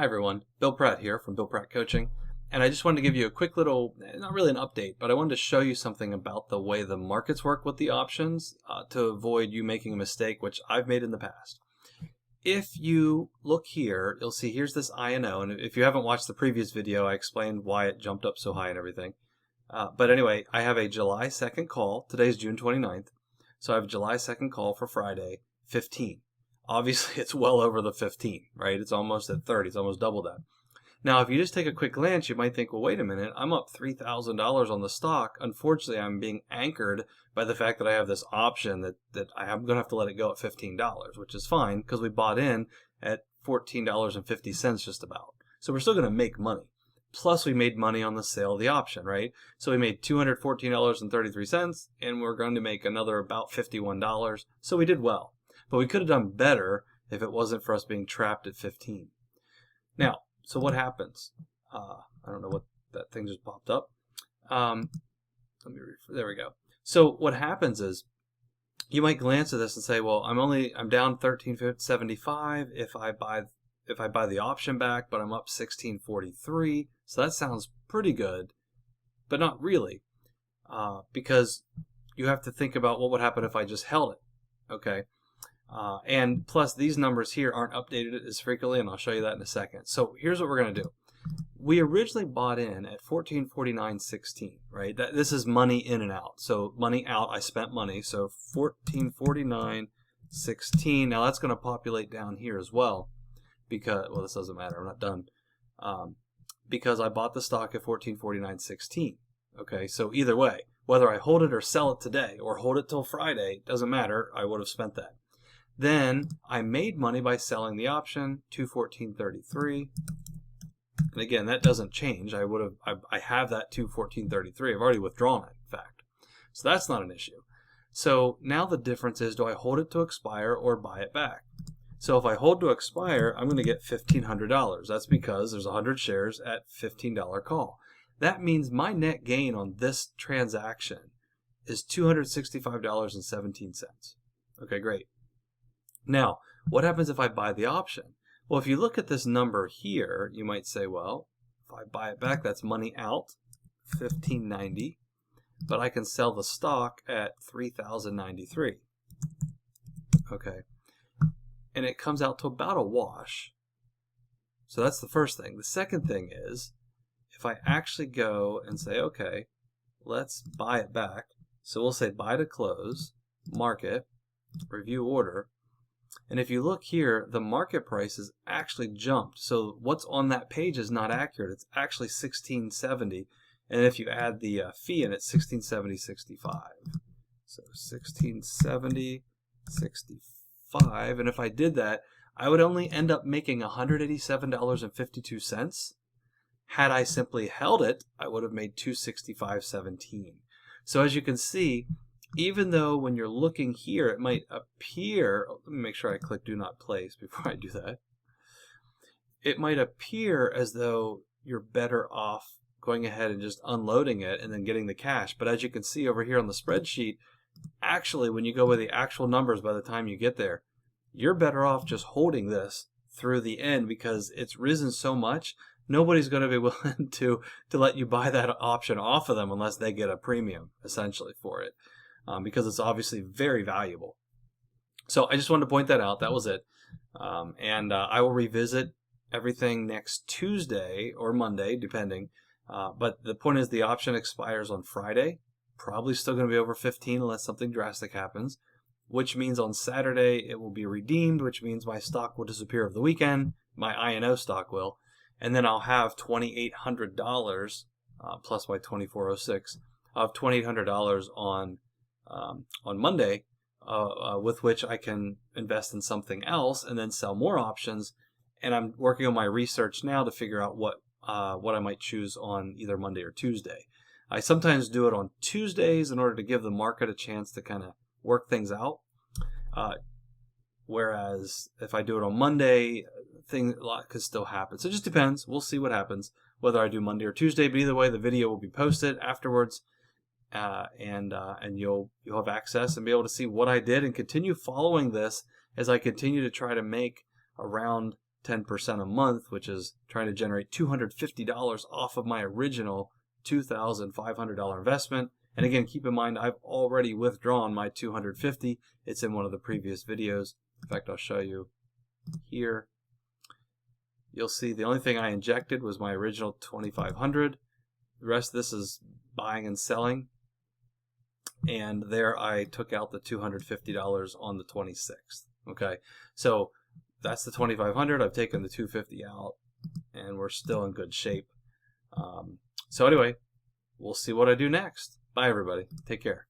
everyone, Bill Pratt here from Bill Pratt Coaching, and I just wanted to give you a quick little, not really an update, but I wanted to show you something about the way the markets work with the options to avoid you making a mistake, which I've made in the past. If you look here, you'll see here's this INO, and if you haven't watched the previous video, I explained why it jumped up so high and everything. But anyway, I have a July 2nd call. Today's June 29th, so I have a July 2nd call for Friday, 15. Obviously, it's well over the 15, right? It's almost at 30. It's almost double that. Now, if you just take a quick glance, you might think, well, wait a minute, I'm up $3,000 on the stock. Unfortunately, I'm being anchored by the fact that I have this option that I'm going to have to let it go at $15, which is fine because we bought in at $14.50 just about. So we're still going to make money. Plus, we made money on the sale of the option, right? So we made $214.33, and we're going to make another about $51. So we did well. But we could have done better if it wasn't for us being trapped at 15. Now, so what happens? I don't know what that thing just popped up. There we go. So what happens is you might glance at this and say, well, I'm down 13.75 if I buy the option back, but I'm up 16.43. So that sounds pretty good, but not really, because you have to think about what would happen if I just held it. Okay. And plus, these numbers here aren't updated as frequently, and I'll show you that in a second. So here's what we're going to do. We originally bought in at 14.49.16, right? This is money in and out. So money out, I spent money. So 14.49.16. Now that's going to populate down here as well, because, well, this doesn't matter. I'm not done. Because I bought the stock at 14.49.16. Okay, so either way, whether I hold it or sell it today or hold it till Friday, doesn't matter. I would have spent that. Then I made money by selling the option, 214.33. And again, that doesn't change. I have that 214.33. I've already withdrawn it, in fact. So that's not an issue. So now the difference is, do I hold it to expire or buy it back? So if I hold to expire, I'm going to get $1,500. That's because there's 100 shares at $15 call. That means my net gain on this transaction is $265.17. Okay, great. Now, what happens if I buy the option? Well, if you look at this number here, you might say, well, if I buy it back, that's money out, $1,590, but I can sell the stock at $3,093. Okay, and it comes out to about a wash. So that's the first thing. The second thing is, if I actually go and say, okay, let's buy it back. So we'll say buy to close, market, review order. And if you look here, the market price has actually jumped. So what's on that page is not accurate. It's actually $16.70. And if you add the fee in, it's $16.70.65. So $16.70.65. And if I did that, I would only end up making $187.52. Had I simply held it, I would have made $265.17. So as you can see, even though when you're looking here, it might appear, let me make sure I click do not place before I do that. It might appear as though you're better off going ahead and just unloading it and then getting the cash. But as you can see over here on the spreadsheet, actually, when you go with the actual numbers by the time you get there, you're better off just holding this through the end because it's risen so much. Nobody's going to be willing to let you buy that option off of them unless they get a premium, essentially, for it. Because it's obviously very valuable. So I just wanted to point that out. That was it. I will revisit everything next Tuesday or Monday, depending. But the point is the option expires on Friday. Probably still going to be over 15 unless something drastic happens, which means on Saturday it will be redeemed, which means my stock will disappear over the weekend. My INO stock will. And then I'll have $2,800 plus my $2,406 of $2,800 on Monday, with which I can invest in something else and then sell more options. And I'm working on my research now to figure out what I might choose on either Monday or Tuesday. I sometimes do it on Tuesdays in order to give the market a chance to kind of work things out. Whereas if I do it on Monday, a lot could still happen. So it just depends. We'll see what happens, whether I do Monday or Tuesday. But either way, the video will be posted afterwards. And you'll have access and be able to see what I did and continue following this as I continue to try to make around 10% a month, which is trying to generate $250 off of my original $2,500 investment. And again, keep in mind, I've already withdrawn my $250. It's in one of the previous videos. In fact, I'll show you here. You'll see the only thing I injected was my original $2,500. The rest of this is buying and selling. And there I took out the $250 on the 26th. Okay, so that's the $2,500. I've taken the $250 out, and we're still in good shape. So anyway, we'll see what I do next. Bye, everybody. Take care.